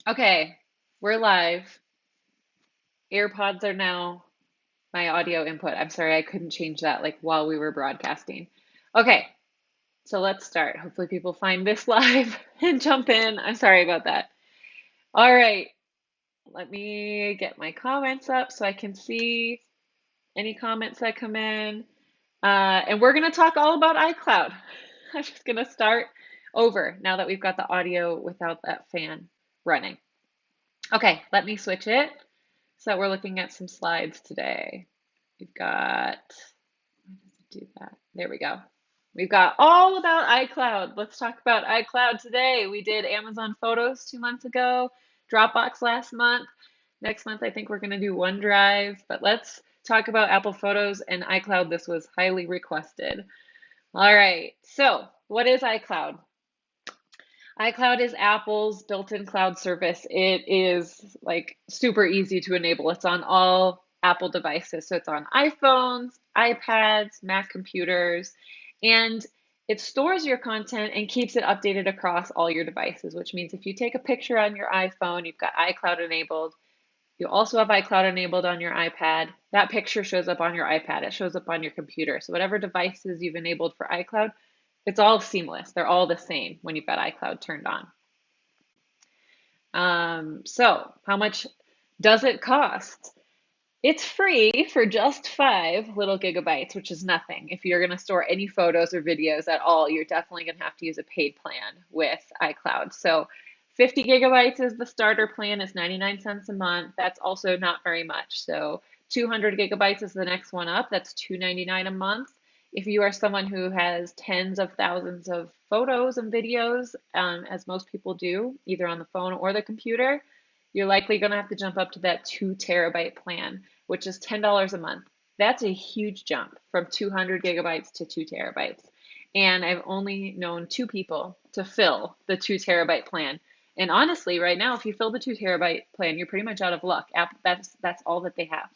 Okay, we're live. AirPods are now my audio input. I'm sorry, I couldn't change that like while we were broadcasting. Okay, so let's start. Hopefully people find this live and jump in. I'm sorry about that. All right, let me get my comments up so I can see any comments that come in. And we're going to talk all about iCloud. I'm just going to start over now that we've got the audio without that fan running. Okay, let me switch it. So we're looking at some slides today. We've got, why does it do that? There we go. We've got all about iCloud. Let's talk about iCloud today. We did Amazon Photos 2 months ago, Dropbox last month. Next month, I think we're going to do OneDrive, but let's talk about Apple Photos and iCloud. This was highly requested. All right, so what is iCloud? iCloud is Apple's built-in cloud service. It is like super easy to enable. It's on all Apple devices. So it's on iPhones, iPads, Mac computers, and it stores your content and keeps it updated across all your devices, which means if you take a picture on your iPhone, you've got iCloud enabled. You also have iCloud enabled on your iPad. That picture shows up on your iPad. It shows up on your computer. So whatever devices you've enabled for iCloud, it's all seamless. They're all the same when you've got iCloud turned on. So how much does it cost? It's free for just 5 little gigabytes, which is nothing. If you're going to store any photos or videos at all, you're definitely going to have to use a paid plan with iCloud. So 50 gigabytes is the starter plan, is 99 cents a month. That's also not very much. So 200 gigabytes is the next one up. That's $2.99 a month. If you are someone who has tens of thousands of photos and videos, as most people do, either on the phone or the computer, you're likely going to have to jump up to that 2 terabyte plan, which is $10 a month. That's a huge jump from 200 gigabytes to 2 terabytes. And I've only known 2 people to fill the 2 terabyte plan. And honestly, right now, if you fill the 2 terabyte plan, you're pretty much out of luck. That's all that they have.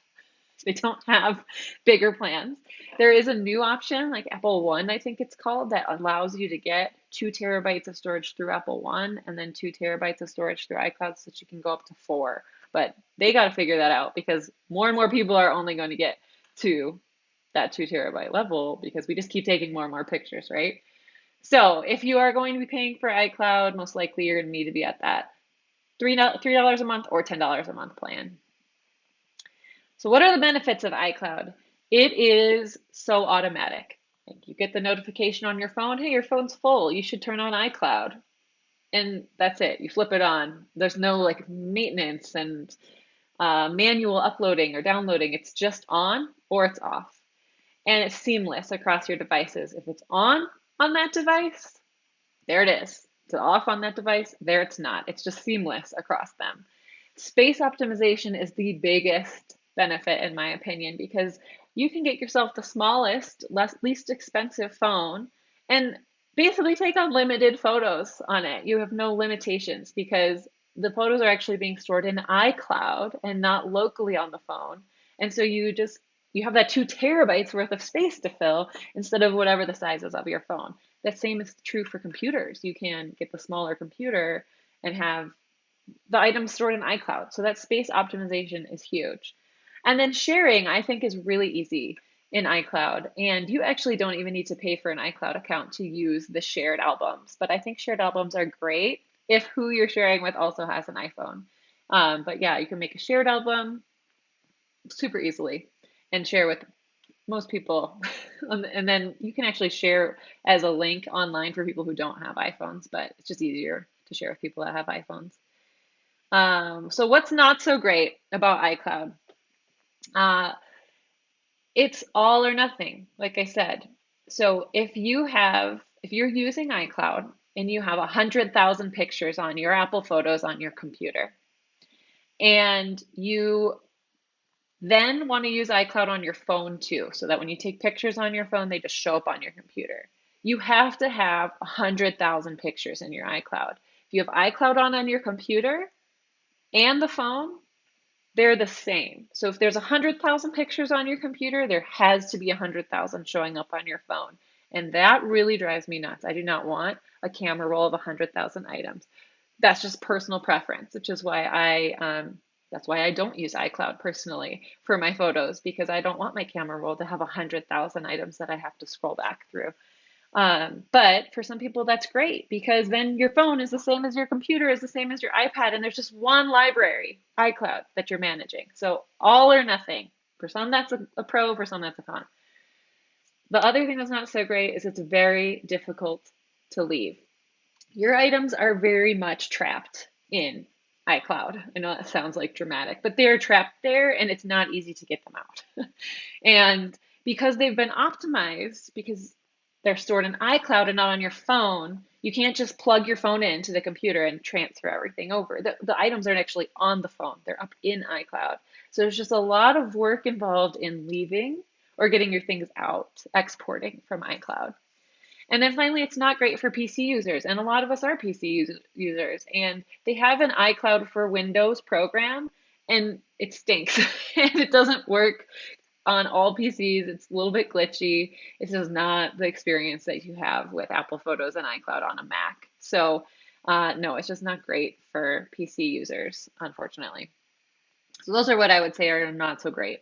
They don't have bigger plans. There is a new option, like Apple One, I think it's called, that allows you to get 2 terabytes of storage through Apple One and then 2 terabytes of storage through iCloud so that you can go up to 4. But they got to figure that out because more and more people are only going to get to that 2 terabyte level because we just keep taking more and more pictures, right? So if you are going to be paying for iCloud, most likely you're going to need to be at that $3 a month or $10 a month plan. So what are the benefits of iCloud? It is so automatic. Like you get the notification on your phone, hey, your phone's full. You should turn on iCloud. And that's it. You flip it on. There's no like maintenance and manual uploading or downloading. It's just on or it's off. And it's seamless across your devices. If it's on that device, there it is. It's off on that device, there it's not. It's just seamless across them. Space optimization is the biggest benefit, in my opinion, because you can get yourself the smallest, least expensive phone and basically take unlimited photos on it. You have no limitations because the photos are actually being stored in iCloud and not locally on the phone. And so you have that 2 terabytes worth of space to fill instead of whatever the size is of your phone. That same is true for computers. You can get the smaller computer and have the items stored in iCloud. So that space optimization is huge. And then sharing, I think, is really easy in iCloud. And you actually don't even need to pay for an iCloud account to use the shared albums. But I think shared albums are great if who you're sharing with also has an iPhone. But yeah, you can make a shared album super easily and share with most people. And then you can actually share as a link online for people who don't have iPhones, but it's just easier to share with people that have iPhones. So what's not so great about iCloud? Uh, it's all or nothing, like I said. So if you're using iCloud and you have 100,000 pictures on your Apple Photos on your computer, and you then want to use iCloud on your phone too, so that when you take pictures on your phone, they just show up on your computer. You have to have 100,000 pictures in your iCloud. If you have iCloud on your computer and the phone, they're the same. So if there's 100,000 pictures on your computer, there has to be 100,000 showing up on your phone. And that really drives me nuts. I do not want a camera roll of 100,000 items. That's just personal preference, which is why that's why I don't use iCloud personally for my photos because I don't want my camera roll to have 100,000 items that I have to scroll back through. But for some people, that's great because then your phone is the same as your computer, is the same as your iPad, and there's just one library, iCloud, that you're managing. So all or nothing. For some, that's a pro, for some, that's a con. The other thing that's not so great is it's very difficult to leave. Your items are very much trapped in iCloud. I know that sounds like dramatic, but they're trapped there and it's not easy to get them out. And because they've been optimized, because they're stored in iCloud and not on your phone, you can't just plug your phone into the computer and transfer everything over. The items aren't actually on the phone, they're up in iCloud. So there's just a lot of work involved in leaving or getting your things out, exporting from iCloud. And then finally, it's not great for PC users, and a lot of us are users, and they have an iCloud for Windows program, and it stinks, and it doesn't work on all PCs. It's a little bit glitchy. It's just not the experience that you have with Apple Photos and iCloud on a Mac. So, no, it's just not great for PC users, unfortunately. So those are what I would say are not so great.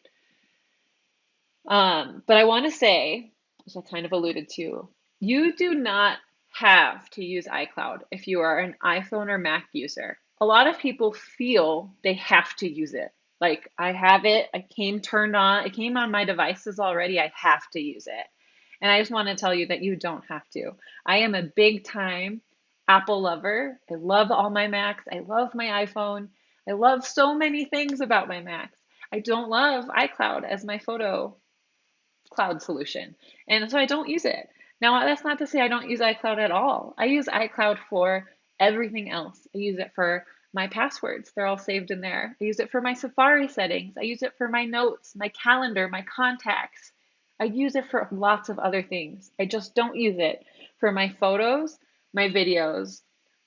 But I want to say, as I kind of alluded to, you do not have to use iCloud if you are an iPhone or Mac user. A lot of people feel they have to use it. Like, I have it, it came on my devices already, I have to use it. And I just want to tell you that you don't have to. I am a big time Apple lover. I love all my Macs. I love my iPhone. I love so many things about my Macs. I don't love iCloud as my photo cloud solution. And so I don't use it. Now, that's not to say I don't use iCloud at all. I use iCloud for everything else. I use it for my passwords, they're all saved in there. I use it for my Safari settings. I use it for my notes, my calendar, my contacts. I use it for lots of other things. I just don't use it for my photos, my videos,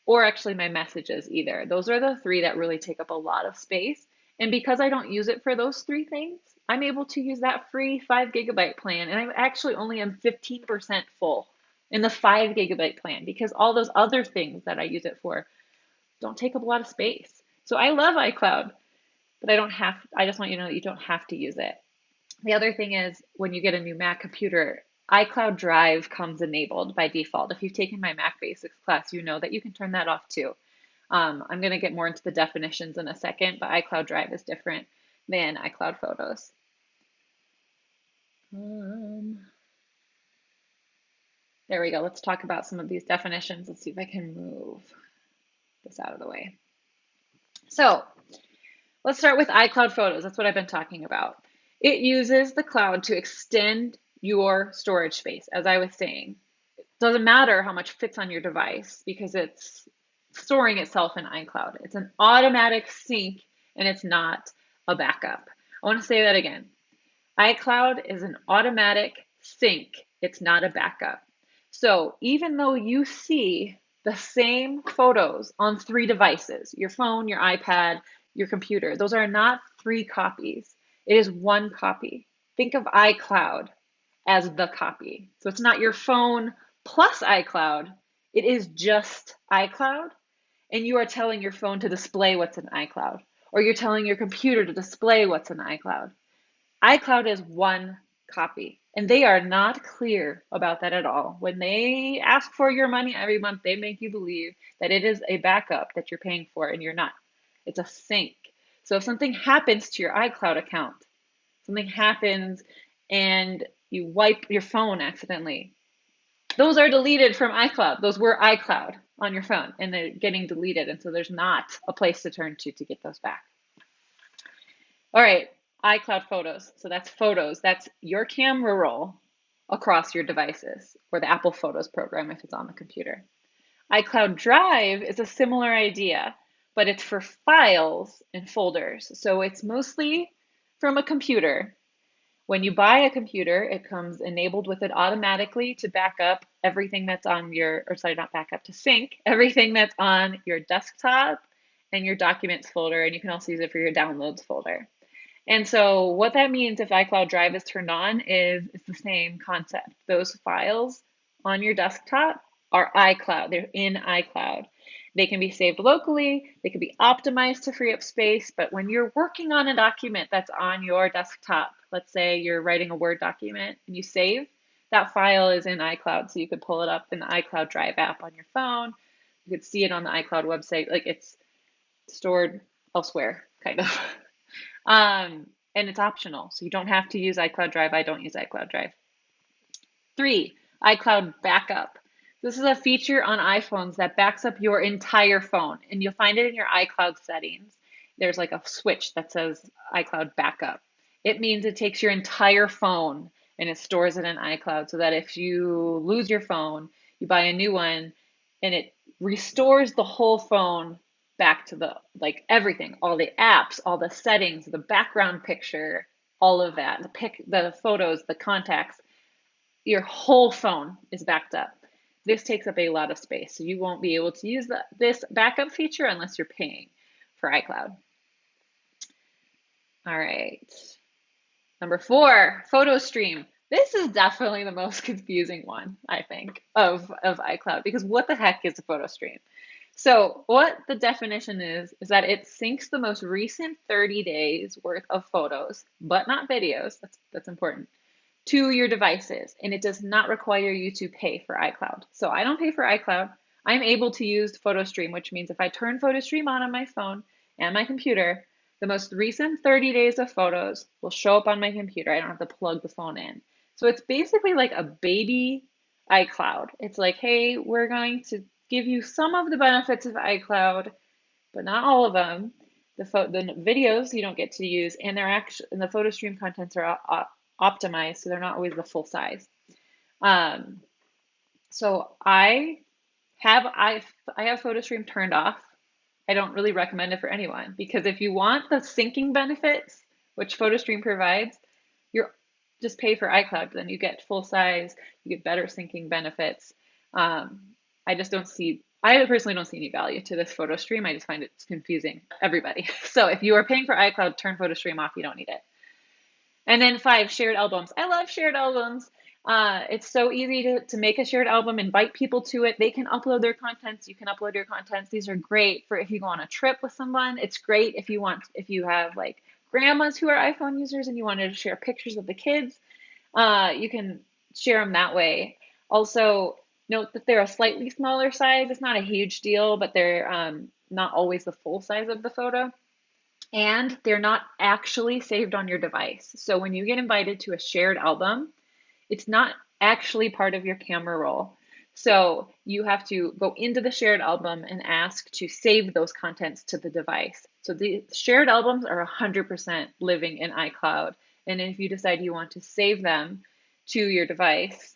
or actually my messages either. Those are the three that really take up a lot of space. And because I don't use it for those three things, I'm able to use that free 5 GB plan. And I actually only am 15% full in the 5 GB plan because all those other things that I use it for don't take up a lot of space. So I love iCloud, but I just want you to know that you don't have to use it. The other thing is when you get a new Mac computer, iCloud Drive comes enabled by default. If you've taken my Mac Basics class, you know that you can turn that off too. I'm going to get more into the definitions in a second, but iCloud Drive is different than iCloud Photos. There we go. Let's talk about some of these definitions. Let's see if I can move this out of the way. So let's start with iCloud Photos. That's what I've been talking about. It uses the cloud to extend your storage space, as I was saying. It doesn't matter how much fits on your device because it's storing itself in iCloud. It's an automatic sync and it's not a backup. I want to say that again. iCloud is an automatic sync. It's not a backup. So even though you see the same photos on 3 devices, your phone, your iPad, your computer, those are not 3 copies. It is 1 copy. Think of iCloud as the copy. So it's not your phone plus iCloud. It is just iCloud. And you are telling your phone to display what's in iCloud, or you're telling your computer to display what's in iCloud. iCloud is 1 copy, and they are not clear about that at all. When they ask for your money every month, they make you believe that it is a backup that you're paying for, and you're not. It's a sync. So if something happens to your iCloud account, something happens and you wipe your phone accidentally, those are deleted from iCloud. Those were iCloud on your phone, and they're getting deleted, and so there's not a place to turn to get those back. All right, iCloud Photos. So that's photos. That's your camera roll across your devices, or the Apple Photos program if it's on the computer. iCloud Drive is a similar idea, but it's for files and folders. So it's mostly from a computer. When you buy a computer, it comes enabled with it automatically to back up everything that's on your, or sorry, not back up, to sync everything that's on your desktop and your documents folder, and you can also use it for your downloads folder. And so what that means if iCloud Drive is turned on is it's the same concept. Those files on your desktop are iCloud. They're in iCloud. They can be saved locally, they can be optimized to free up space, but when you're working on a document that's on your desktop, let's say you're writing a Word document and you save, that file is in iCloud, so you could pull it up in the iCloud Drive app on your phone. You could see it on the iCloud website, like it's stored elsewhere, kind of. And it's optional, so you don't have to use iCloud Drive. I don't use iCloud Drive. 3, iCloud Backup. This is a feature on iPhones that backs up your entire phone, and you'll find it in your iCloud settings. There's like a switch that says iCloud Backup. It means it takes your entire phone and it stores it in iCloud so that if you lose your phone, you buy a new one and it restores the whole phone back to the like everything, all the apps, all the settings, the background picture, all of that, the photos, the contacts, your whole phone is backed up. This takes up a lot of space, so you won't be able to use this backup feature unless you're paying for iCloud. All right. Number 4, photo stream. This is definitely the most confusing one, I think, of iCloud, because what the heck is a photo stream? So what the definition is that it syncs the most recent 30 days worth of photos, but not videos, that's important, to your devices, and it does not require you to pay for iCloud. So I don't pay for iCloud. I'm able to use PhotoStream, which means if I turn PhotoStream on my phone and my computer, the most recent 30 days of photos will show up on my computer. I don't have to plug the phone in. So it's basically like a baby iCloud. It's like, hey, we're going to give you some of the benefits of iCloud, but not all of them. The videos you don't get to use, and the PhotoStream contents are optimized, so they're not always the full size. So I have PhotoStream turned off. I don't really recommend it for anyone because if you want the syncing benefits, which PhotoStream provides, you're just pay for iCloud. Then you get full size, you get better syncing benefits. I just don't see. I personally don't see any value to this PhotoStream. I just find it's confusing everybody. So if you are paying for iCloud, turn PhotoStream off. You don't need it. And then 5, shared albums. I love shared albums. It's so easy to make a shared album, invite people to it. They can upload their contents. You can upload your contents. These are great for if you go on a trip with someone. It's great if you have like grandmas who are iPhone users and you wanted to share pictures of the kids. You can share them that way. Also, note that they're a slightly smaller size. It's not a huge deal, but they're not always the full size of the photo. And they're not actually saved on your device. So when you get invited to a shared album, it's not actually part of your camera roll. So you have to go into the shared album and ask to save those contents to the device. So the shared albums are 100% living in iCloud. And if you decide you want to save them to your device,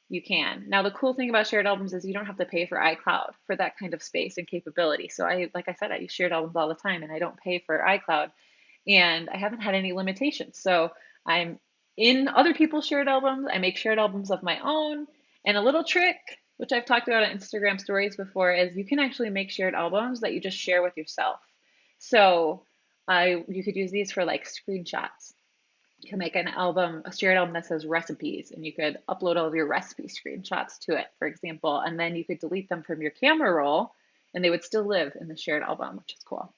you can. Now, the cool thing about shared albums is you don't have to pay for iCloud for that kind of space and capability. So like I said, I use shared albums all the time and I don't pay for iCloud and I haven't had any limitations. So I'm in other people's shared albums. I make shared albums of my own. And a little trick, which I've talked about on Instagram stories before, is you can actually make shared albums that you just share with yourself. So you could use these for like screenshots. You can make a shared album that says recipes, and you could upload all of your recipe screenshots to it, for example, and then you could delete them from your camera roll, and they would still live in the shared album, which is cool.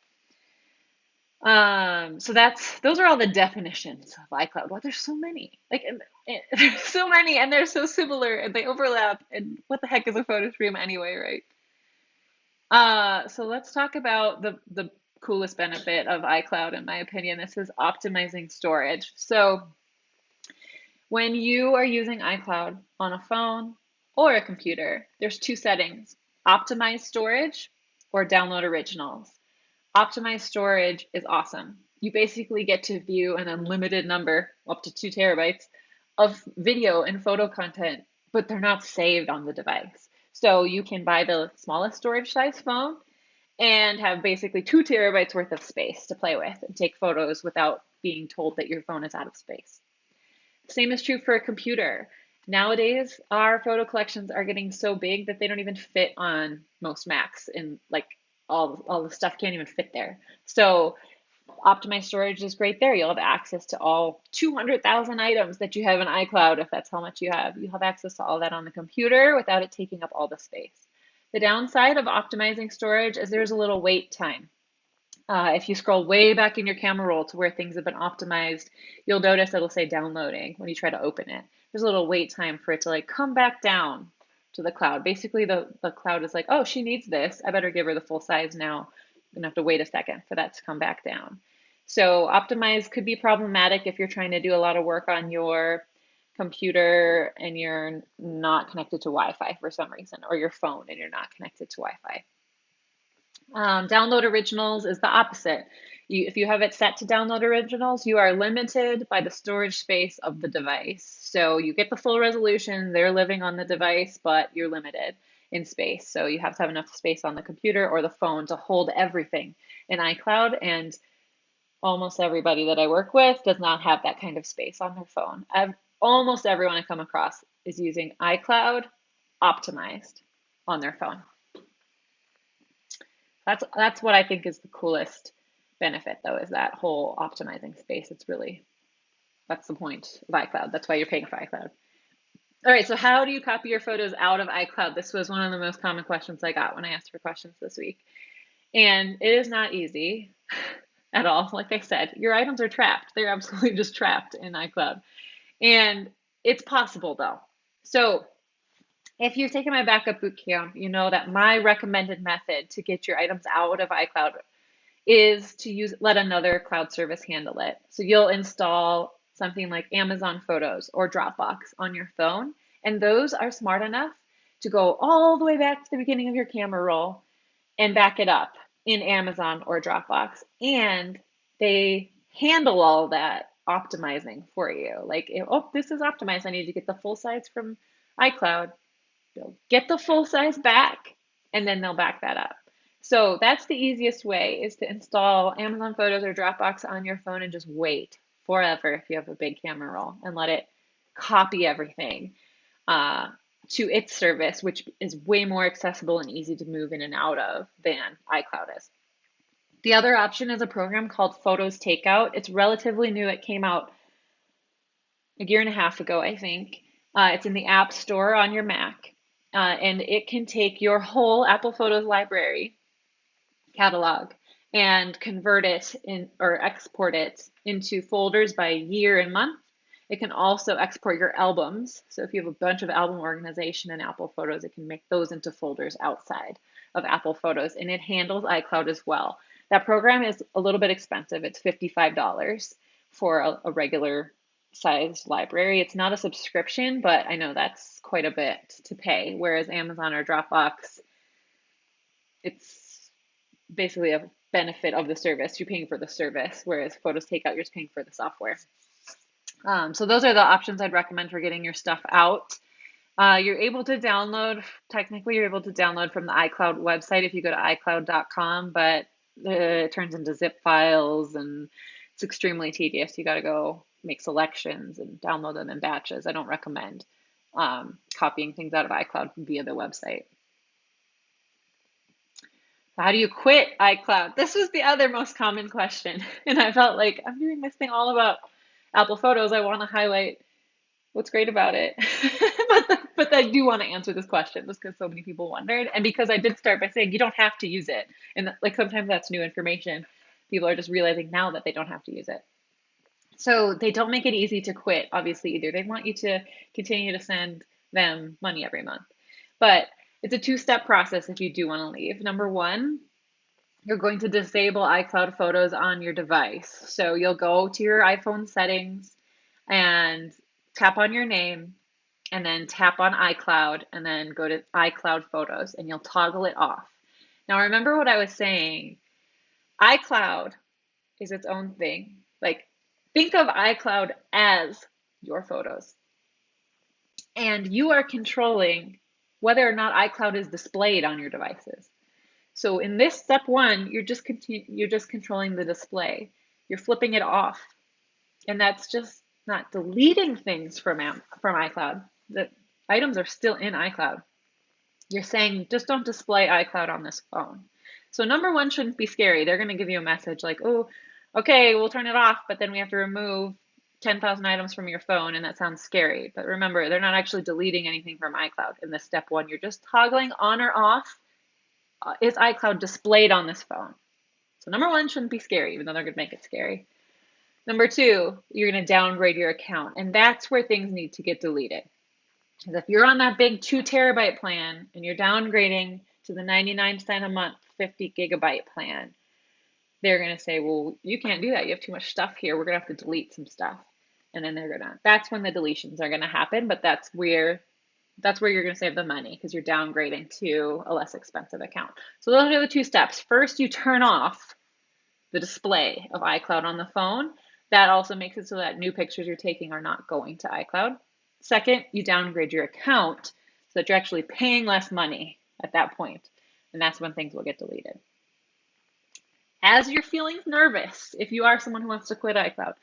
So those are all the definitions of iCloud. Wow, there's so many. There's so many, and they're so similar, and they overlap. And what the heck is a photo stream anyway, right? So let's talk about the coolest benefit of iCloud, in my opinion. This is optimizing storage. So when you are using iCloud on a phone or a computer, there's 2 settings: optimize storage or download originals. Optimized storage is awesome. You basically get to view an unlimited number, up to 2 terabytes, of video and photo content, but they're not saved on the device. So you can buy the smallest storage size phone and have basically 2 terabytes worth of space to play with and take photos without being told that your phone is out of space. Same is true for a computer. Nowadays, our photo collections are getting so big that they don't even fit on most Macs, and like all the stuff can't even fit there. So optimized storage is great there. You'll have access to all 200,000 items that you have in iCloud, if that's how much you have. You'll have access to all that on the computer without it taking up all the space. The downside of optimizing storage is there's a little wait time. If you scroll way back in your camera roll to where things have been optimized, you'll notice it'll say downloading when you try to open it. There's a little wait time for it to like come back down to the cloud. Basically, the cloud is like, oh, she needs this. I better give her the full size now. I'm gonna have to wait a second for that to come back down. So optimize could be problematic if you're trying to do a lot of work on your computer and you're not connected to Wi-Fi for some reason, or your phone and you're not connected to Wi-Fi. Download originals is the opposite. If you have it set to download originals, you are limited by the storage space of the device. So you get the full resolution, they're living on the device, but you're limited in space. So you have to have enough space on the computer or the phone to hold everything in iCloud. And almost everybody that I work with does not have that kind of space on their phone. Almost everyone I come across is using iCloud optimized on their phone. That's what I think is the coolest benefit, though, is that whole optimizing space. That's the point of iCloud. That's why you're paying for iCloud. All right, so how do you copy your photos out of iCloud? This was one of the most common questions I got when I asked for questions this week. And it is not easy at all. Like I said, your items are trapped. They're absolutely just trapped in iCloud. And it's possible, though. So if you've taken my backup boot camp, you know that my recommended method to get your items out of iCloud is to let another cloud service handle it. So you'll install something like Amazon Photos or Dropbox on your phone, and those are smart enough to go all the way back to the beginning of your camera roll and back it up in Amazon or Dropbox. And they handle all that optimizing for you. Like, oh, this is optimized. I need to get the full size from iCloud. They'll get the full size back, and then they'll back that up. So that's the easiest way, is to install Amazon Photos or Dropbox on your phone and just wait forever if you have a big camera roll and let it copy everything to its service, which is way more accessible and easy to move in and out of than iCloud is. The other option is a program called Photos Takeout. It's relatively new. It came out a year and a half ago, I think. It's in the App Store on your Mac, and it can take your whole Apple Photos library catalog and convert it in or export it into folders by year and month. It can also export your albums. So if you have a bunch of album organization in Apple Photos, it can make those into folders outside of Apple Photos, and it handles iCloud as well. That program is a little bit expensive. It's $55 for a regular sized library. It's not a subscription, but I know that's quite a bit to pay. Whereas Amazon or Dropbox, it's basically a benefit of the service. You're paying for the service, whereas Photos Takeout, you're just paying for the software. So those are the options I'd recommend for getting your stuff out. You're able to download, technically you're able to download from the iCloud website if you go to iCloud.com, but it turns into zip files and it's extremely tedious. You got to go make selections and download them in batches. I don't recommend copying things out of iCloud via the website. How do you quit iCloud? This was the other most common question. And I felt like I'm doing this thing all about Apple Photos. I want to highlight what's great about it. but I do want to answer this question just because so many people wondered. And because I did start by saying you don't have to use it. And like sometimes that's new information. People are just realizing now that they don't have to use it. So they don't make it easy to quit, obviously, either. They want you to continue to send them money every month. But it's a two-step process if you do want to leave. Number one, you're going to disable iCloud Photos on your device. So you'll go to your iPhone settings and tap on your name and then tap on iCloud and then go to iCloud Photos and you'll toggle it off. Now remember what I was saying. iCloud is its own thing. Like, think of iCloud as your photos. And you are controlling whether or not iCloud is displayed on your devices. So in this step one, you're just controlling the display. You're flipping it off. And that's just not deleting things from iCloud. The items are still in iCloud. You're saying just don't display iCloud on this phone. So number one shouldn't be scary. They're going to give you a message like, oh, okay, we'll turn it off, but then we have to remove 10,000 items from your phone, and that sounds scary. But remember, they're not actually deleting anything from iCloud in this step one. You're just toggling on or off is iCloud displayed on this phone? So number one shouldn't be scary, even though they're going to make it scary. Number two, you're going to downgrade your account, and that's where things need to get deleted. Because if you're on that big 2 terabyte plan and you're downgrading to the 99 cent a month 50 GB plan, they're going to say, well, you can't do that. You have too much stuff here. We're going to have to delete some stuff. And then that's when the deletions are going to happen. But that's where you're going to save the money because you're downgrading to a less expensive account. So those are the 2 steps. First, you turn off the display of iCloud on the phone. That also makes it so that new pictures you're taking are not going to iCloud. Second, you downgrade your account so that you're actually paying less money at that point, and that's when things will get deleted. As you're feeling nervous, if you are someone who wants to quit iCloud,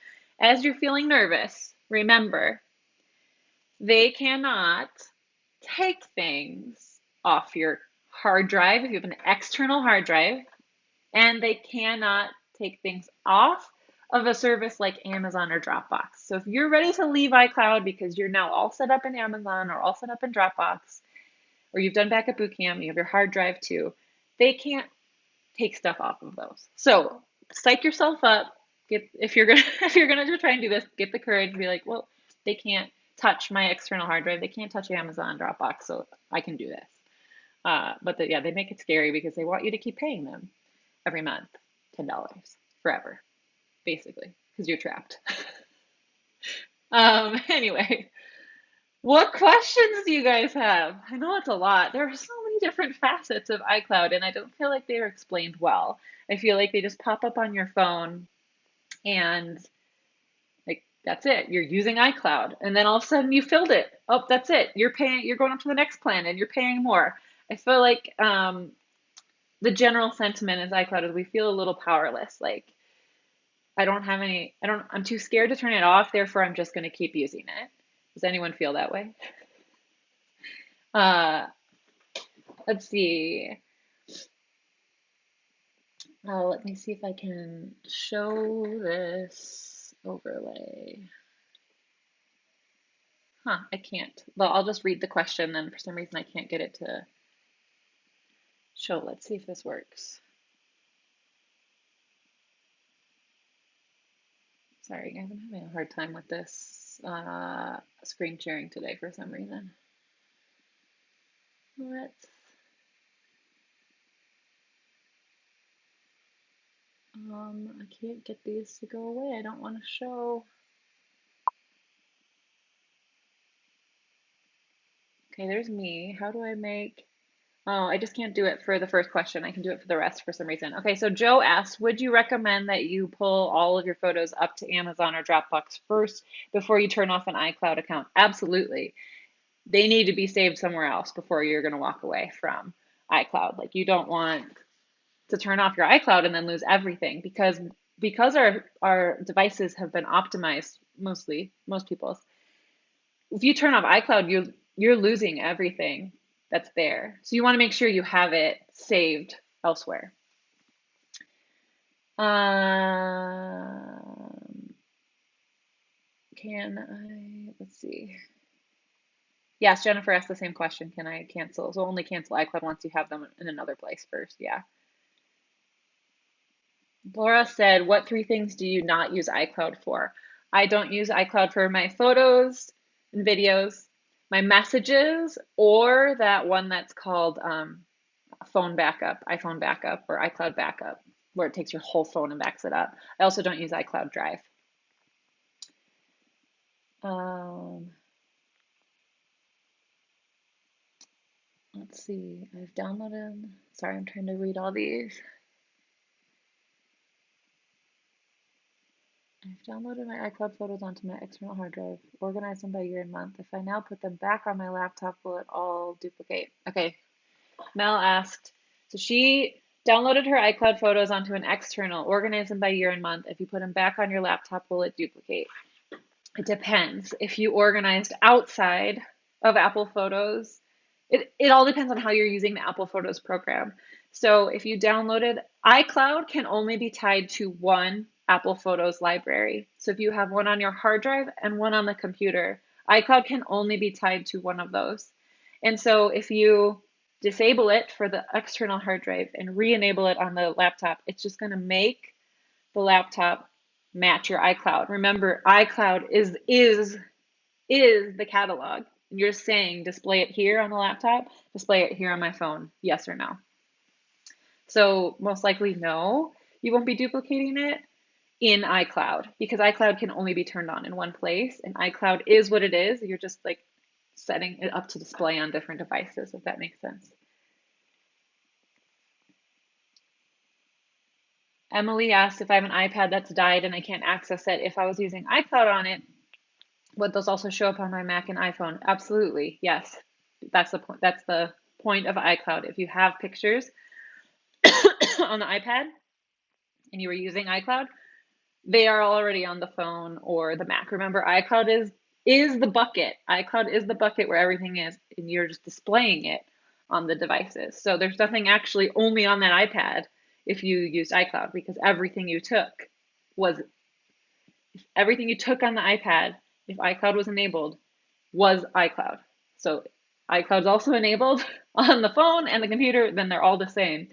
as you're feeling nervous, remember they cannot take things off your hard drive if you have an external hard drive, and they cannot take things off of a service like Amazon or Dropbox. So if you're ready to leave iCloud because you're now all set up in Amazon or all set up in Dropbox, or you've done backup boot camp, you have your hard drive too, they can't take stuff off of those. So psych yourself up. If you're gonna if you're gonna try and do this, get the courage and be like, well, they can't touch my external hard drive. They can't touch Amazon, Dropbox, so I can do this. Yeah, they make it scary because they want you to keep paying them every month, $10 forever, basically, because you're trapped. Anyway, what questions do you guys have? I know it's a lot. There are so many different facets of iCloud, and I don't feel like they are explained well. I feel like they just pop up on your phone and like that's it. You're using iCloud, and then all of a sudden you filled it. Oh, that's it. You're going up to the next plan and you're paying more. I feel like the general sentiment is iCloud is we feel a little powerless. Like I'm too scared to turn it off, therefore I'm just going to keep using it. Does anyone feel that way? Uh, let's see. Let me see if I can show this overlay. Huh, I can't. Well, I'll just read the question, then for some reason I can't get it to show. Let's see if this works. Sorry, guys, I'm having a hard time with this screen sharing today for some reason. I can't get these to go away. I don't want to show. Okay, there's me. How do I make? Oh, I just can't do it for the first question. I can do it for the rest for some reason. Okay, so Joe asked, would you recommend that you pull all of your photos up to Amazon or Dropbox first before you turn off an iCloud account? Absolutely. They need to be saved somewhere else before you're going to walk away from iCloud. Like you don't want to turn off your iCloud and then lose everything because our devices have been optimized most people's. If you turn off iCloud, you're losing everything that's there. So you want to make sure you have it saved elsewhere. Let's see. Yes, Jennifer asked the same question. Can I cancel? So only cancel iCloud once you have them in another place first. Yeah. Laura said, what 3 things do you not use iCloud for? I don't use iCloud for my photos and videos, my messages, or that one that's called phone backup, iPhone backup, or iCloud backup, where it takes your whole phone and backs it up. I also don't use iCloud Drive. Let's see, I've downloaded, sorry, I'm trying to read all these. I've downloaded my iCloud photos onto my external hard drive, organized them by year and month. If I now put them back on my laptop, will it all duplicate? Okay, Mel asked, so she downloaded her iCloud photos onto an external, organized them by year and month. If you put them back on your laptop, will it duplicate? It depends. If you organized outside of Apple Photos, it all depends on how you're using the Apple Photos program. So if you downloaded, iCloud can only be tied to one Apple Photos library. So if you have one on your hard drive and one on the computer, iCloud can only be tied to one of those. And so if you disable it for the external hard drive and re-enable it on the laptop, it's just going to make the laptop match your iCloud. Remember, iCloud is the catalog. You're saying display it here on the laptop, display it here on my phone, yes or no. So most likely no, you won't be duplicating it in iCloud because iCloud can only be turned on in one place and iCloud is what it is. You're just like setting it up to display on different devices, if that makes sense. Emily asked if I have an iPad that's died and I can't access it. If I was using iCloud on it, would those also show up on my Mac and iPhone? Absolutely, yes. That's the point. That's the point of iCloud. If you have pictures on the iPad and you were using iCloud, they are already on the phone or the Mac. Remember, iCloud is the bucket. iCloud is the bucket where everything is, and you're just displaying it on the devices. So there's nothing actually only on that iPad if you used iCloud because was everything you took on the iPad, if iCloud was enabled, was iCloud. So iCloud's also enabled on the phone and the computer, then they're all the same.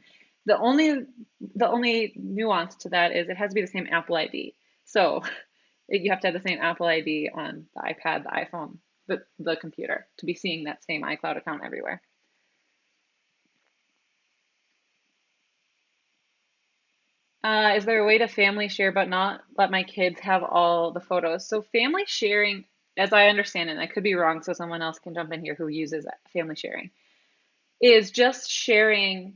The only nuance to that is it has to be the same Apple ID. So you have to have the same Apple ID on the iPad, the iPhone, the computer to be seeing that same iCloud account everywhere. Is there a way to family share but not let my kids have all the photos? So family sharing, as I understand it, and I could be wrong, so someone else can jump in here who uses family sharing, is just sharing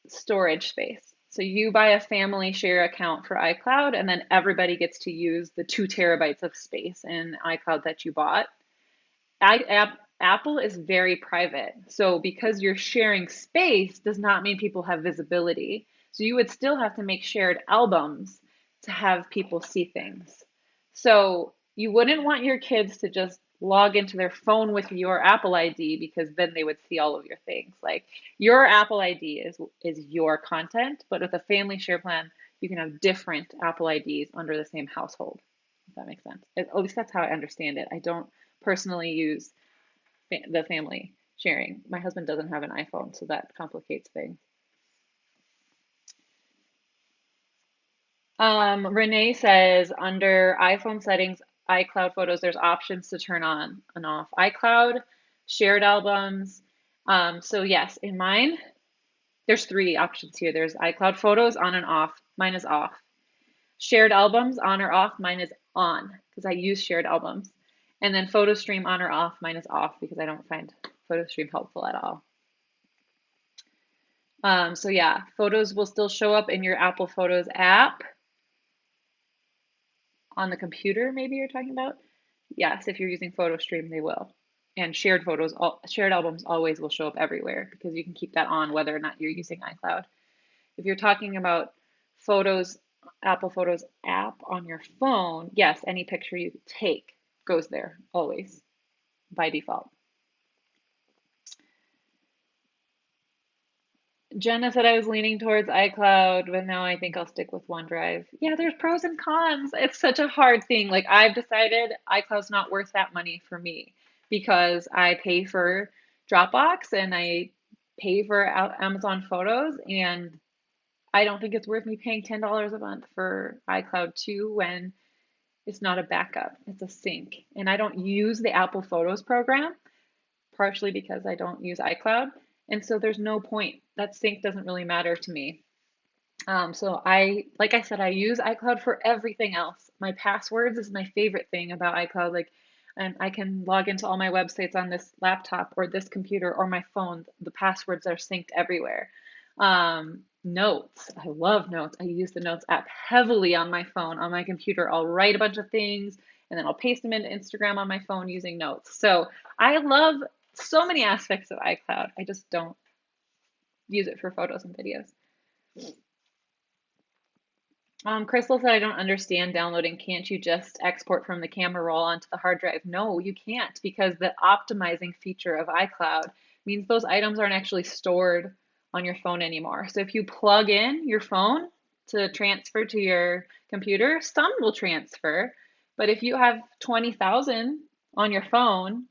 storage space. So you buy a family share account for iCloud, and then everybody gets to use the 2 terabytes of space in iCloud that you bought. Apple is very private. So because you're sharing space does not mean people have visibility. So you would still have to make shared albums to have people see things. So you wouldn't want your kids to just log into their phone with your Apple ID because then they would see all of your things. Like your Apple ID is your content, but with a family share plan, you can have different Apple IDs under the same household. If that makes sense. At least that's how I understand it. I don't personally use the family sharing. My husband doesn't have an iPhone, so that complicates things. Renee says under iPhone settings, iCloud photos, there's options to turn on and off. iCloud, shared albums. So yes, in mine, there's 3 options here. There's iCloud photos on and off. Mine is off. Shared albums on or off. Mine is on because I use shared albums. And then photo stream on or off. Mine is off because I don't find photo stream helpful at all. So yeah, photos will still show up in your Apple Photos app on the computer, maybe you're talking about. Yes, if you're using photo stream, they will. And shared photos, shared albums always will show up everywhere because you can keep that on whether or not you're using iCloud. If you're talking about photos, Apple Photos app on your phone, yes, any picture you take goes there always by default. Jenna said I was leaning towards iCloud, but now I think I'll stick with OneDrive. Yeah, there's pros and cons. It's such a hard thing. Like I've decided iCloud's not worth that money for me because I pay for Dropbox and I pay for Amazon Photos, and I don't think it's worth me paying $10 a month for iCloud 2 when it's not a backup, it's a sync. And I don't use the Apple Photos program, partially because I don't use iCloud. And so there's no point. That sync doesn't really matter to me. So like I said, I use iCloud for everything else. My passwords is my favorite thing about iCloud. Like, and I can log into all my websites on this laptop or this computer or my phone. The passwords are synced everywhere. Notes. I love notes. I use the notes app heavily on my phone. On my computer, I'll write a bunch of things and then I'll paste them into Instagram on my phone using notes. So I love so many aspects of iCloud. I just don't use it for photos and videos. Crystal said, I don't understand downloading. Can't you just export from the camera roll onto the hard drive? No, you can't because the optimizing feature of iCloud means those items aren't actually stored on your phone anymore. So if you plug in your phone to transfer to your computer, some will transfer. But if you have 20,000 on your phone,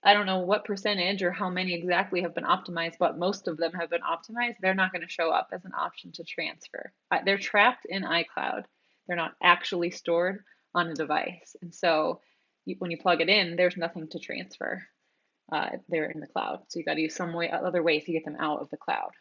I don't know what percentage or how many exactly have been optimized, but most of them have been optimized. They're not going to show up as an option to transfer. They're trapped in iCloud. They're not actually stored on a device. And so when you plug it in, there's nothing to transfer. They're in the cloud. So you got to use some way, other ways to get them out of the cloud.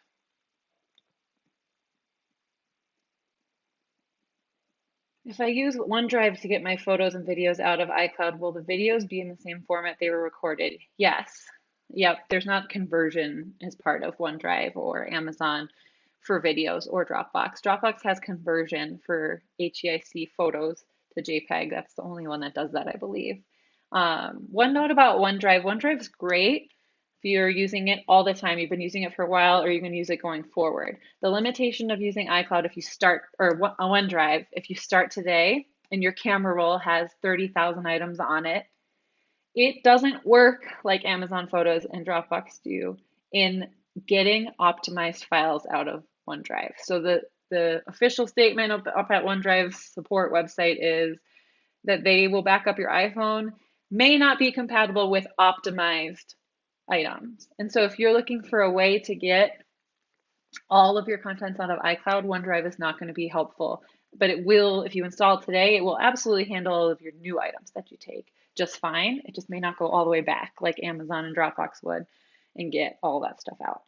If I use OneDrive to get my photos and videos out of iCloud, will the videos be in the same format they were recorded? Yes. Yep, there's not conversion as part of OneDrive or Amazon for videos or Dropbox. Dropbox has conversion for HEIC photos to JPEG. That's the only one that does that, I believe. One note about OneDrive, OneDrive's great if you're using it all the time, you've been using it for a while, or you're going to use it going forward. The limitation of using iCloud if you start, or OneDrive, if you start today and your camera roll has 30,000 items on it, it doesn't work like Amazon Photos and Dropbox do in getting optimized files out of OneDrive. So the official statement up at OneDrive's support website is that they will back up your iPhone, may not be compatible with optimized items. And so if you're looking for a way to get all of your contents out of iCloud, OneDrive is not going to be helpful. But it will, if you install today, it will absolutely handle all of your new items that you take just fine. It just may not go all the way back like Amazon and Dropbox would and get all that stuff out.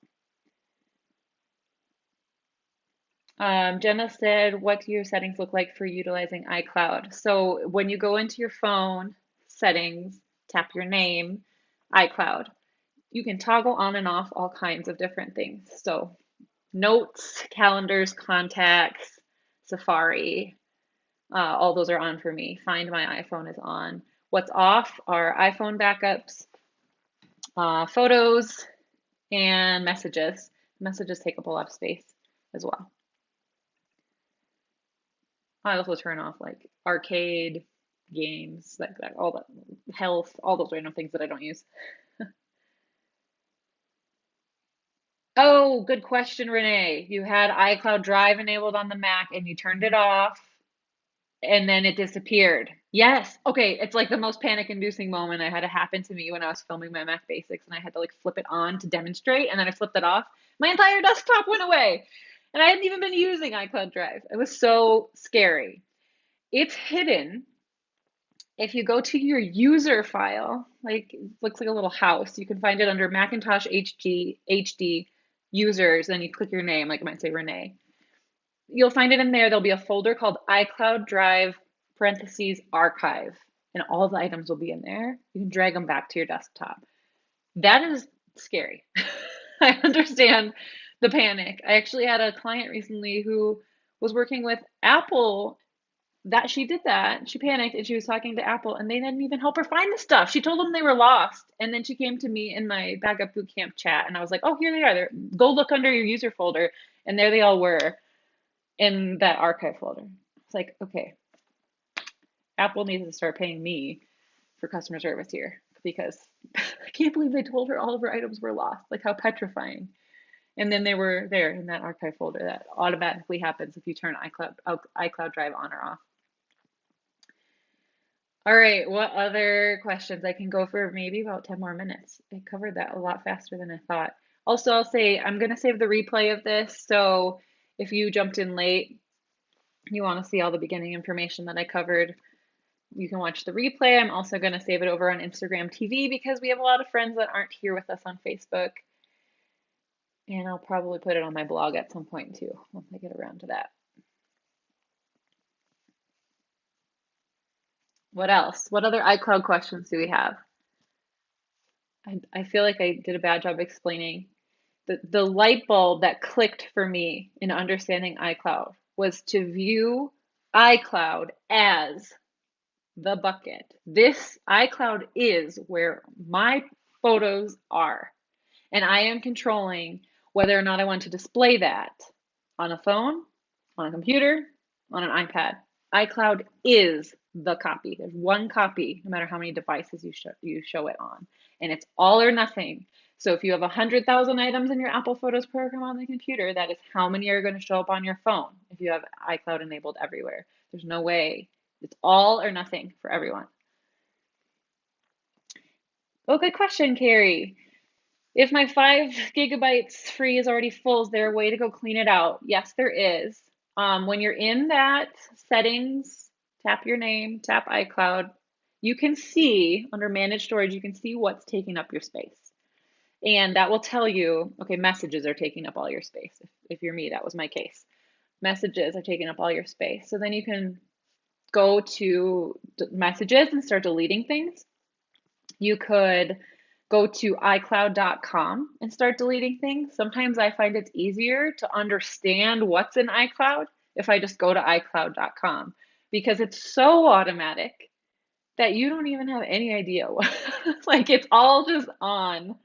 Jenna said, what do your settings look like for utilizing iCloud? So when you go into your phone settings, tap your name, iCloud, you can toggle on and off all kinds of different things. So notes, calendars, contacts, Safari, all those are on for me. Find My iPhone is on. What's off are iPhone backups, photos, and messages. Messages take up a lot of space as well. I also turn off like arcade games, like that, all that health, all those random things that I don't use. Oh, good question, Renee. You had iCloud Drive enabled on the Mac and you turned it off and then it disappeared. Yes. Okay. It's like the most panic-inducing moment. I had it happen to me when I was filming my Mac Basics and I had to like flip it on to demonstrate and then I flipped it off. My entire desktop went away and I hadn't even been using iCloud Drive. It was so scary. It's hidden. If you go to your user file, like it looks like a little house, you can find it under Macintosh HD users, and you click your name, like it might say Renee. You'll find it in there. There'll be a folder called iCloud Drive parentheses archive, and all the items will be in there. You can drag them back to your desktop. That is scary. I understand the panic. I actually had a client recently who was working with Apple that she did that. She panicked and she was talking to Apple and they didn't even help her find the stuff. She told them they were lost. And then she came to me in my backup boot camp chat and I was like, oh, here they are. Go look under your user folder. And there they all were in that archive folder. It's like, okay, Apple needs to start paying me for customer service here because I can't believe they told her all of her items were lost. Like how petrifying. And then they were there in that archive folder. That automatically happens if you turn iCloud Drive on or off. All right, what other questions? I can go for maybe about 10 more minutes. I covered that a lot faster than I thought. Also, I'll say I'm going to save the replay of this. So if you jumped in late, you want to see all the beginning information that I covered, you can watch the replay. I'm also going to save it over on Instagram TV because we have a lot of friends that aren't here with us on Facebook. And I'll probably put it on my blog at some point too, once I get around to that. What else? What other iCloud questions do we have? I feel like I did a bad job explaining. The light bulb that clicked for me in understanding iCloud was to view iCloud as the bucket. This iCloud is where my photos are. And I am controlling whether or not I want to display that on a phone, on a computer, on an iPad. iCloud is the copy. There's one copy, no matter how many devices you show it on. And it's all or nothing. So if you have 100,000 items in your Apple Photos program on the computer, that is how many are going to show up on your phone if you have iCloud enabled everywhere. There's no way. It's all or nothing for everyone. Oh, good question, Carrie. If my 5 GB free is already full, is there a way to go clean it out? Yes, there is. When you're in that settings, tap your name, tap iCloud. You can see under manage storage, you can see what's taking up your space. And that will tell you, okay, messages are taking up all your space. If you're me, that was my case. Messages are taking up all your space. So then you can go to messages and start deleting things. You could go to iCloud.com and start deleting things. Sometimes I find it's easier to understand what's in iCloud if I just go to iCloud.com because it's so automatic that you don't even have any idea what, like it's all just on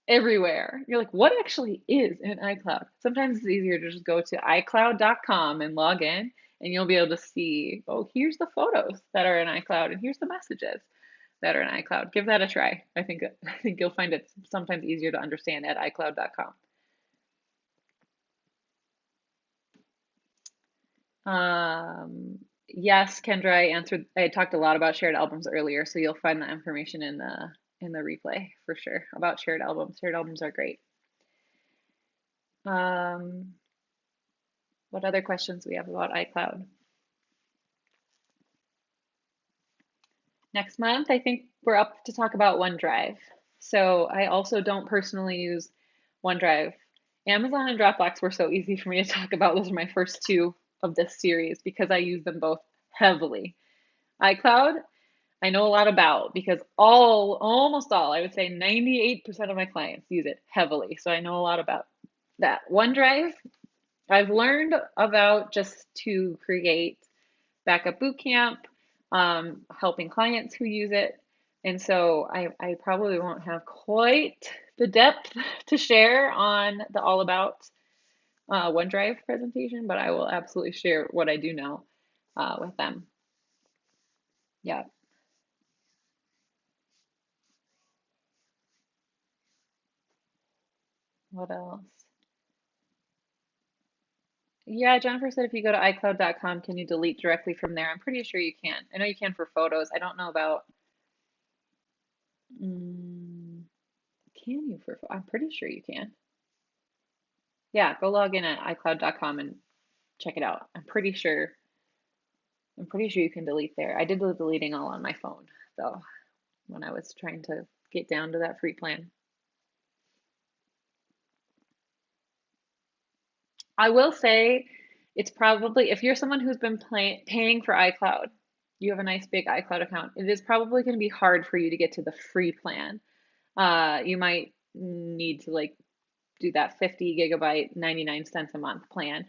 everywhere. You're like, what actually is in iCloud? Sometimes it's easier to just go to iCloud.com and log in, and you'll be able to see, oh, here's the photos that are in iCloud, and here's the messages that are in iCloud. Give that a try. I think you'll find it sometimes easier to understand at iCloud.com. Yes, Kendra, I answered. I talked a lot about shared albums earlier, so you'll find that information in the replay for sure about shared albums. Shared albums are great. Um, what other questions do we have about iCloud? Next month, I think we're up to talk about OneDrive. So I also don't personally use OneDrive. Amazon and Dropbox were so easy for me to talk about. Those are my first two of this series because I use them both heavily. iCloud, I know a lot about because almost all, I would say 98% of my clients use it heavily. So I know a lot about that. OneDrive, I've learned about just to create backup boot camp, helping clients who use it. And so I probably won't have quite the depth to share on the all about OneDrive presentation, but I will absolutely share what I do know with them. Yeah. What else? Yeah, Jennifer said if you go to iCloud.com, can you delete directly from there? I'm pretty sure you can. I know you can for photos. I don't know about, mm, can you for, I'm pretty sure you can. Yeah, go log in at iCloud.com and check it out. I'm pretty sure you can delete there. I did the deleting all on my phone though when I was trying to get down to that free plan. I will say it's probably if you're someone who's been paying for iCloud, you have a nice big iCloud account, it is probably going to be hard for you to get to the free plan. You might need to like do that 50 gigabyte 99 cents a month plan.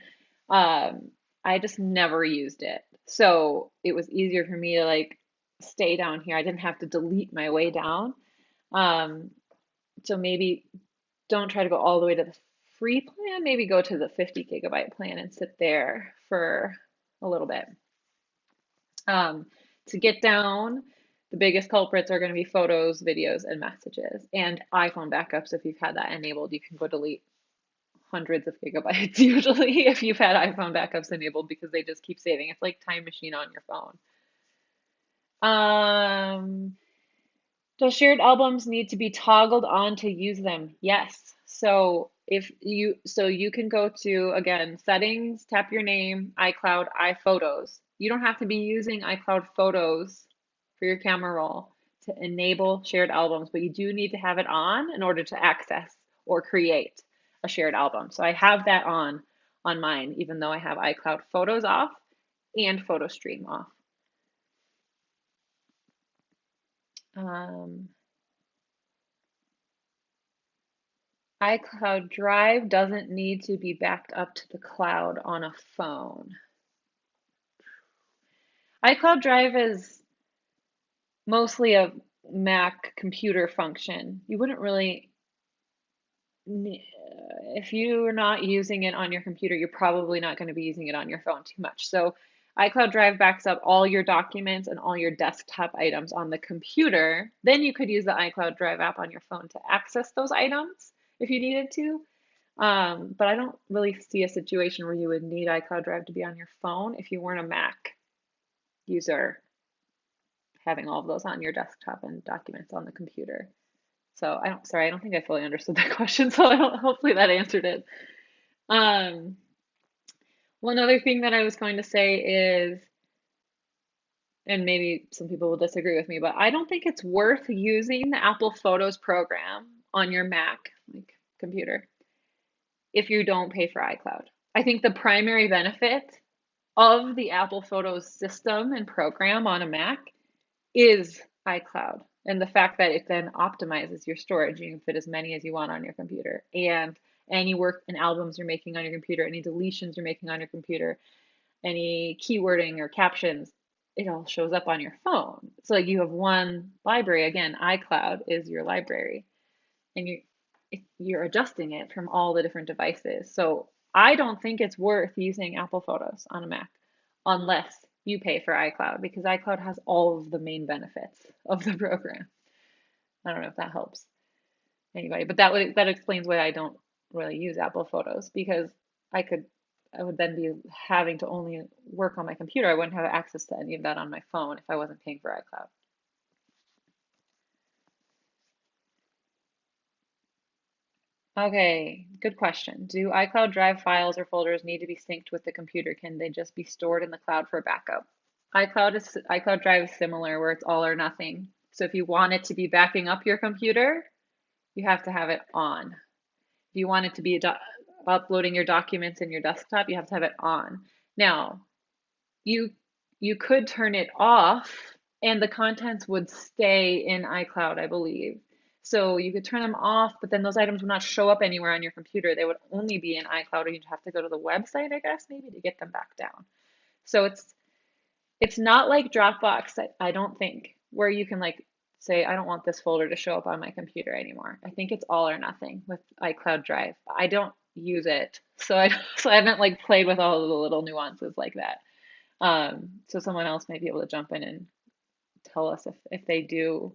I just never used it. So it was easier for me to like stay down here. I didn't have to delete my way down. Um, so maybe don't try to go all the way to the free plan. Maybe go to the 50 gigabyte plan and sit there for a little bit. Um, to get down, the biggest culprits are going to be photos, videos, and messages, and iPhone backups. If you've had that enabled, you can go delete hundreds of gigabytes usually if you've had iPhone backups enabled because they just keep saving. It's like Time Machine on your phone. Um, does shared albums need to be toggled on to use them? Yes. So you can go to again settings, tap your name, iCloud, iPhotos. You don't have to be using iCloud Photos for your camera roll to enable shared albums, but you do need to have it on in order to access or create a shared album. So I have that on mine, even though I have iCloud Photos off and Photo Stream off. Um, iCloud Drive doesn't need to be backed up to the cloud on a phone. iCloud Drive is mostly a Mac computer function. You wouldn't really, if you're not using it on your computer, you're probably not going to be using it on your phone too much. So iCloud Drive backs up all your documents and all your desktop items on the computer. Then you could use the iCloud Drive app on your phone to access those items if you needed to. But I don't really see a situation where you would need iCloud Drive to be on your phone if you weren't a Mac user having all of those on your desktop and documents on the computer. So sorry, I don't think I fully understood that question. So hopefully that answered it. Um, One other thing that I was going to say is, and maybe some people will disagree with me, but I don't think it's worth using the Apple Photos program on your Mac, like computer, if you don't pay for iCloud. I think the primary benefit of the Apple Photos system and program on a Mac is iCloud and the fact that it then optimizes your storage. You can fit as many as you want on your computer. And any work and albums you're making on your computer, any deletions you're making on your computer, any keywording or captions, it all shows up on your phone. So like you have one library. Again, iCloud is your library, and you're adjusting it from all the different devices. So I don't think it's worth using Apple Photos on a Mac unless you pay for iCloud because iCloud has all of the main benefits of the program. I don't know if that helps anybody, but that explains why I don't really use Apple Photos because I could I would then be having to only work on my computer. I wouldn't have access to any of that on my phone if I wasn't paying for iCloud. Okay, good question. Do iCloud Drive files or folders need to be synced with the computer? Can they just be stored in the cloud for backup? iCloud Drive is similar where it's all or nothing. So if you want it to be backing up your computer, you have to have it on. If you want it to be uploading your documents in your desktop, you have to have it on. Now, you you could turn it off and the contents would stay in iCloud, I believe. So you could turn them off, but then those items would not show up anywhere on your computer. They would only be in iCloud, or you'd have to go to the website, I guess, maybe to get them back down. So it's not like Dropbox, I don't think, where you can like say, I don't want this folder to show up on my computer anymore. I think it's all or nothing with iCloud Drive. I don't use it, so so I haven't like played with all of the little nuances like that. So someone else may be able to jump in and tell us if they do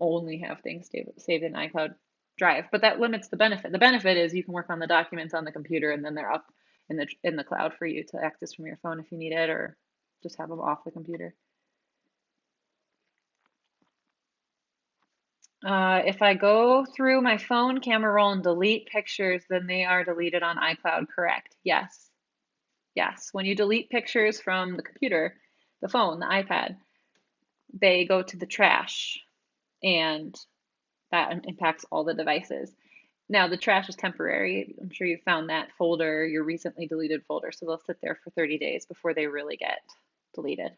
only have things saved in iCloud Drive, but that limits the benefit. The benefit is you can work on the documents on the computer and then they're up in the cloud for you to access from your phone if you need it, or just have them off the computer. If I go through my phone camera roll and delete pictures, then they are deleted on iCloud, correct? Yes. Yes. When you delete pictures from the computer, the phone, the iPad, they go to the trash and that impacts all the devices. Now, the trash is temporary. I'm sure you found that folder, your recently deleted folder, so they'll sit there for 30 days before they really get deleted.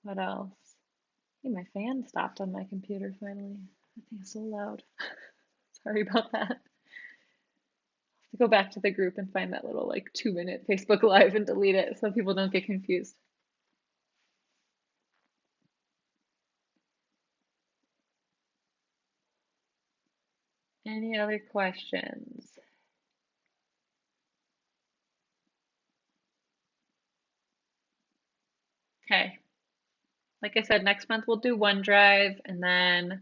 What else? Hey, my fan stopped on my computer finally. That thing is so loud. Sorry about that. To go back to the group and find that little like 2-minute Facebook Live and delete it so people don't get confused. Any other questions? Okay. Like I said, next month we'll do OneDrive, and then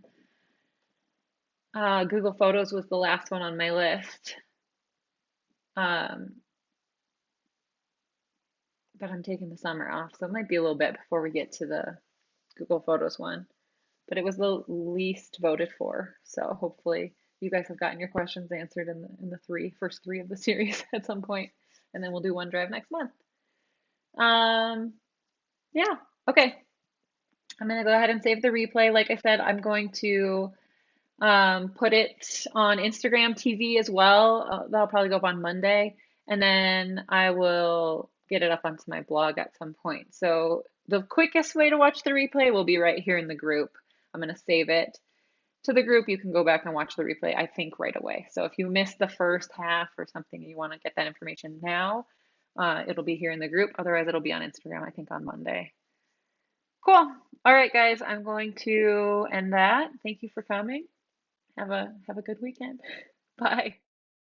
Google Photos was the last one on my list. Um, but I'm taking the summer off, so it might be a little bit before we get to the Google Photos one. But it was the least voted for, so hopefully you guys have gotten your questions answered in the first three of the series at some point, and then we'll do OneDrive next month. Um, yeah, okay. I'm gonna go ahead and save the replay. Like I said, I'm going to put it on Instagram TV as well. That'll probably go up on Monday, and then I will get it up onto my blog at some point. So the quickest way to watch the replay will be right here in the group. I'm going to save it to the group. You can go back and watch the replay, I think, right away. So if you missed the first half or something and you want to get that information now, it'll be here in the group. Otherwise, it'll be on Instagram, I think, on Monday. Cool. All right, guys, I'm going to end that. Thank you for coming. Have a good weekend. Bye.